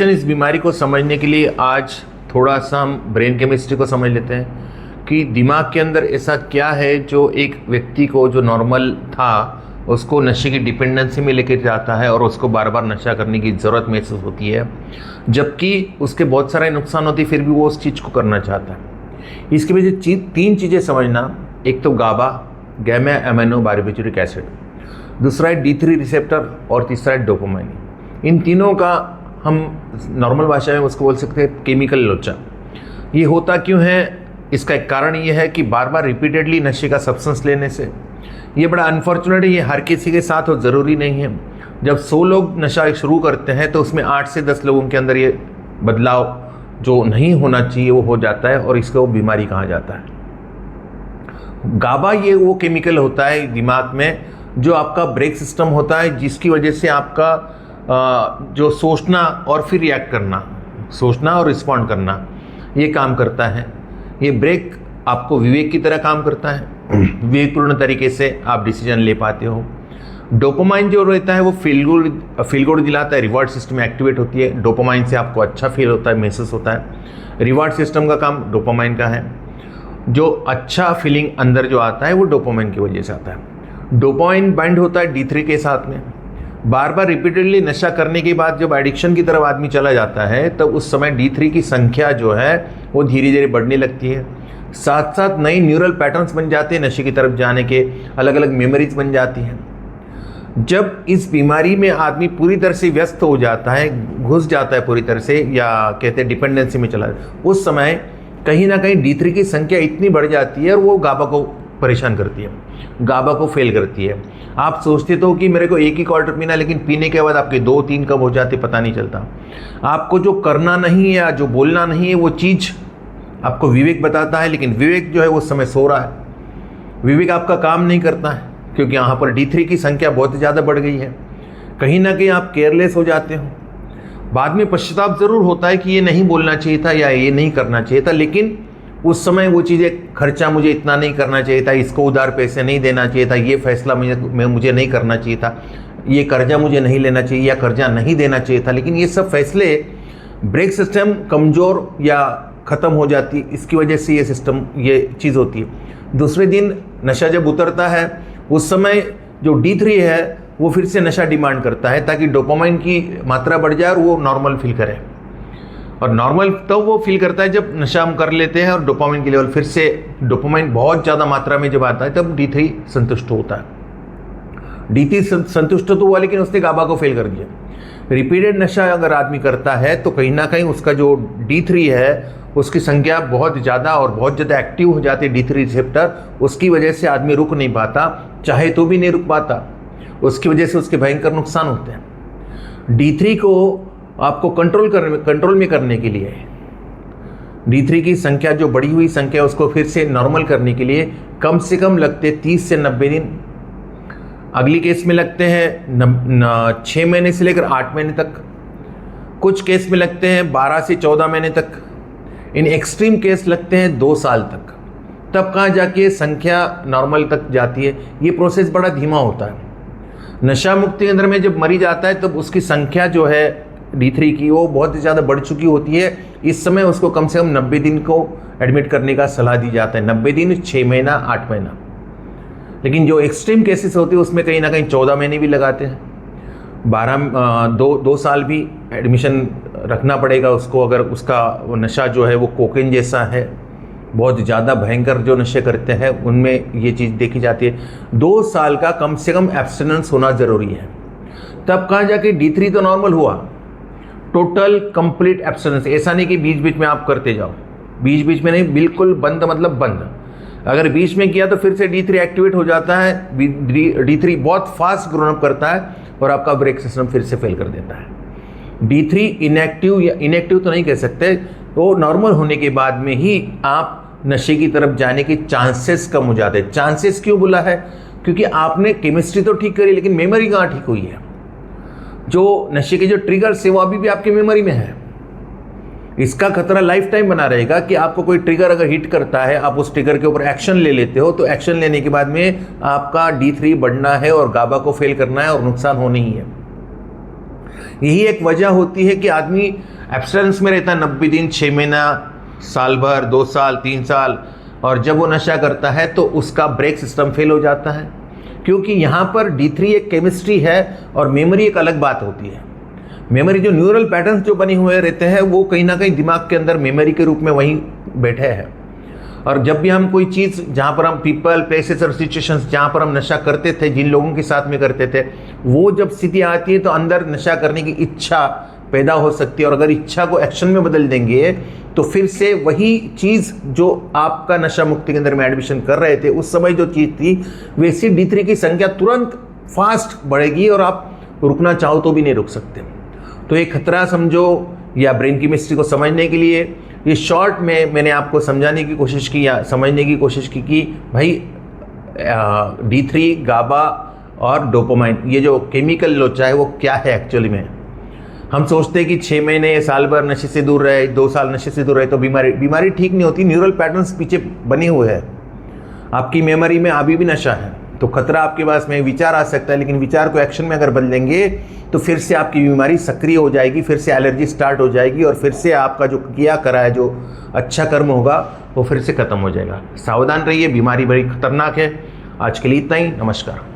इस बीमारी को समझने के लिए आज थोड़ा सा हम ब्रेन केमिस्ट्री को समझ लेते हैं कि दिमाग के अंदर ऐसा क्या है जो एक व्यक्ति को जो नॉर्मल था उसको नशे की डिपेंडेंसी में लेकर जाता है और उसको बार बार नशा करने की ज़रूरत महसूस होती है, जबकि उसके बहुत सारे नुकसान होते फिर भी वो उस चीज़ को करना चाहता है। इसकी वजह से तीन चीज़ें समझना, एक तो गाबा, गैमा एमिनो बारबिटूरिक एसिड, दूसरा है D3 रिसेप्टर और तीसरा है डोपामाइन। इन तीनों का हम नॉर्मल भाषा में उसको बोल सकते हैं केमिकल लोचा। ये होता क्यों है? इसका एक कारण ये है कि बार बार रिपीटेडली नशे का सब्सटेंस लेने से, ये बड़ा अनफॉर्चुनेट है, ये हर किसी के साथ हो ज़रूरी नहीं है। जब 100 लोग नशा शुरू करते हैं तो उसमें 8 से 10 लोगों के अंदर ये बदलाव जो नहीं होना चाहिए वो हो जाता है और इसको बीमारी कहा जाता है। गाबा ये वो केमिकल होता है दिमाग में जो आपका ब्रेक सिस्टम होता है, जिसकी वजह से आपका जो सोचना और फिर रिएक्ट करना, सोचना और रिस्पॉन्ड करना, ये काम करता है। ये ब्रेक आपको विवेक की तरह काम करता है, विवेकपूर्ण तरीके से आप डिसीजन ले पाते हो। डोपामाइन जो रहता है वो फील गुड दिलाता है, रिवार्ड सिस्टम एक्टिवेट होती है, डोपामाइन से आपको अच्छा फील होता है, महसूस होता है। रिवार्ड सिस्टम का काम डोपामाइन का है। जो अच्छा फीलिंग अंदर जो आता है वो डोपामाइन की वजह से आता है। डोपामाइन बाइंड होता है D3 के साथ में। बार बार रिपीटेडली नशा करने के बाद जब एडिक्शन की तरफ आदमी चला जाता है तब उस समय D3 की संख्या जो है वो धीरे धीरे बढ़ने लगती है। साथ साथ नई न्यूरल पैटर्न्स बन जाते हैं, नशे की तरफ जाने के अलग अलग मेमोरीज बन जाती हैं। जब इस बीमारी में आदमी पूरी तरह से व्यस्त हो जाता है, घुस जाता है पूरी तरह से, या कहते हैं डिपेंडेंसी में चला जाता है, उस समय कहीं ना कहीं D3 की संख्या इतनी बढ़ जाती है और वो गाबा को परेशान करती है, गाबा को फेल करती है। आप सोचते तो कि मेरे को एक ही क्वार्टर पीना, लेकिन पीने के बाद आपके 2-3 कब हो जाते पता नहीं चलता। आपको जो करना नहीं है या जो बोलना नहीं है वो चीज़ आपको विवेक बताता है, लेकिन विवेक जो है वो समय सो रहा है। विवेक आपका काम नहीं करता है क्योंकि यहाँ पर D3 की संख्या बहुत ज़्यादा बढ़ गई है। कहीं ना कहीं आप केयरलेस हो जाते हो। बाद में पश्चाताप ज़रूर होता है कि ये नहीं बोलना चाहिए था या ये नहीं करना चाहिए था, लेकिन उस समय वो चीज़ें, खर्चा मुझे इतना नहीं करना चाहिए था, इसको उधार पैसे नहीं देना चाहिए था, ये फैसला मुझे नहीं करना चाहिए था, ये कर्जा मुझे नहीं लेना चाहिए या कर्जा नहीं देना चाहिए था। लेकिन ये सब फैसले, ब्रेक सिस्टम कमज़ोर या ख़त्म हो जाती, इसकी वजह से ये सिस्टम, ये चीज़ होती है। दूसरे दिन नशा जब उतरता है उस समय जो D3 है वो फिर से नशा डिमांड करता है ताकि डोपामाइन की मात्रा बढ़ जाए और वो नॉर्मल फील करे। और नॉर्मल तो वो फील करता है जब नशा हम कर लेते हैं और डोपामाइन की लेवल फिर से, डोपामाइन बहुत ज़्यादा मात्रा में जब आता है तब D3 संतुष्ट होता है। D3 संतुष्ट तो हुआ लेकिन उसने गाबा को फेल कर दिया। रिपीटेड नशा अगर आदमी करता है तो कहीं ना कहीं उसका जो D3 है उसकी संख्या बहुत ज़्यादा और बहुत ज़्यादा एक्टिव हो जाती है, D3 रिसेप्टर। उसकी वजह से आदमी रुक नहीं पाता, चाहे तो भी नहीं रुक पाता। उसकी वजह से उसके भयंकर नुकसान होते हैं। D3 को आपको कंट्रोल में करने के लिए, D3 की संख्या जो बढ़ी हुई संख्या उसको फिर से नॉर्मल करने के लिए कम से कम लगते 30 से 90 दिन। अगली केस में लगते हैं 6 महीने से लेकर 8 महीने तक, कुछ केस में लगते हैं 12 से 14 महीने तक, इन एक्सट्रीम केस लगते हैं 2 साल तक। तब कहाँ जाके संख्या नॉर्मल तक जाती है। ये प्रोसेस बड़ा धीमा होता है। नशा मुक्ति केंद्र में जब मरीज आता है तब उसकी संख्या जो है D3 की वो बहुत ज़्यादा बढ़ चुकी होती है। इस समय उसको कम से कम 90 दिन को एडमिट करने का सलाह दी जाता है। 90 दिन, 6 महीना, 8 महीना। लेकिन जो एक्सट्रीम केसेस होते हैं उसमें कहीं ना कहीं 14 महीने भी लगाते हैं, 2 साल भी एडमिशन रखना पड़ेगा उसको। अगर उसका वो नशा जो है वो कोकेन जैसा है, बहुत ज़्यादा भयंकर जो नशे करते हैं उनमें ये चीज़ देखी जाती है। 2 साल का कम से कम एब्स्टिनेंस होना ज़रूरी है। तब कहाँ जाके D3 तो नॉर्मल हुआ, टोटल कंप्लीट एब्स्टिनेंस। ऐसा नहीं कि बीच बीच में आप करते जाओ, बीच बीच में नहीं, बिल्कुल बंद मतलब बंद। अगर बीच में किया तो फिर से D3 एक्टिवेट हो जाता है। D3 बहुत फास्ट ग्रोन अप करता है और आपका ब्रेक सिस्टम फिर से फेल कर देता है। D3 इनएक्टिव, या इनएक्टिव तो नहीं कह सकते, तो नॉर्मल होने के बाद में ही आप नशे की तरफ जाने के चांसेस कम हो जाते हैं। चांसेस क्यों बोला है? क्योंकि आपने केमिस्ट्री तो ठीक करी लेकिन मेमोरी कहाँ ठीक हुई है। जो नशे के जो ट्रिगर्स है वो अभी भी आपकी मेमोरी में है। इसका खतरा लाइफ टाइम बना रहेगा कि आपको कोई ट्रिगर अगर हिट करता है, आप उस ट्रिगर के ऊपर एक्शन ले लेते हो, तो एक्शन लेने के बाद में आपका D3 बढ़ना है और गाबा को फेल करना है और नुकसान होना ही है। यही एक वजह होती है कि आदमी एब्सटेंस में रहता है 90 दिन, 6 महीना, साल भर, 2 साल, 3 साल, और जब वो नशा करता है तो उसका ब्रेक सिस्टम फेल हो जाता है, क्योंकि यहाँ पर D3 एक केमिस्ट्री है और मेमोरी एक अलग बात होती है। मेमोरी जो न्यूरल पैटर्न्स जो बने हुए रहते हैं वो कहीं ना कहीं दिमाग के अंदर मेमोरी के रूप में वहीं बैठे हैं। और जब भी हम कोई चीज़, जहाँ पर हम पीपल, प्लेसेस और सिचुएशंस जहाँ पर हम नशा करते थे, जिन लोगों के साथ में करते थे, वो जब स्थिति आती है तो अंदर नशा करने की इच्छा पैदा हो सकती है, और अगर इच्छा को एक्शन में बदल देंगे तो फिर से वही चीज़ जो आपका नशा मुक्ति केंद्र में एडमिशन कर रहे थे उस समय जो चीज़ थी, वैसी D3 की संख्या तुरंत फास्ट बढ़ेगी और आप रुकना चाहो तो भी नहीं रुक सकते। तो एक खतरा समझो, या ब्रेन केमिस्ट्री को समझने के लिए ये शॉर्ट में मैंने आपको समझाने की कोशिश की या समझने की कोशिश की कि भाई D3, गाबा और डोपामाइन, ये जो केमिकल लोचा है वो क्या है एक्चुअली में। हम सोचते हैं कि 6 महीने, साल भर नशे से दूर रहे, 2 साल नशे से दूर रहे तो बीमारी ठीक नहीं होती। न्यूरल पैटर्न्स पीछे बने हुए हैं, आपकी मेमोरी में अभी भी नशा है। तो खतरा आपके पास में विचार आ सकता है, लेकिन विचार को एक्शन में अगर बदलेंगे तो फिर से आपकी बीमारी सक्रिय हो जाएगी, फिर से एलर्जी स्टार्ट हो जाएगी, और फिर से आपका जो किया करा है, जो अच्छा कर्म होगा वो फिर से खत्म हो जाएगा। सावधान रहिए, बीमारी बड़ी खतरनाक है। आज के लिए इतना ही, नमस्कार।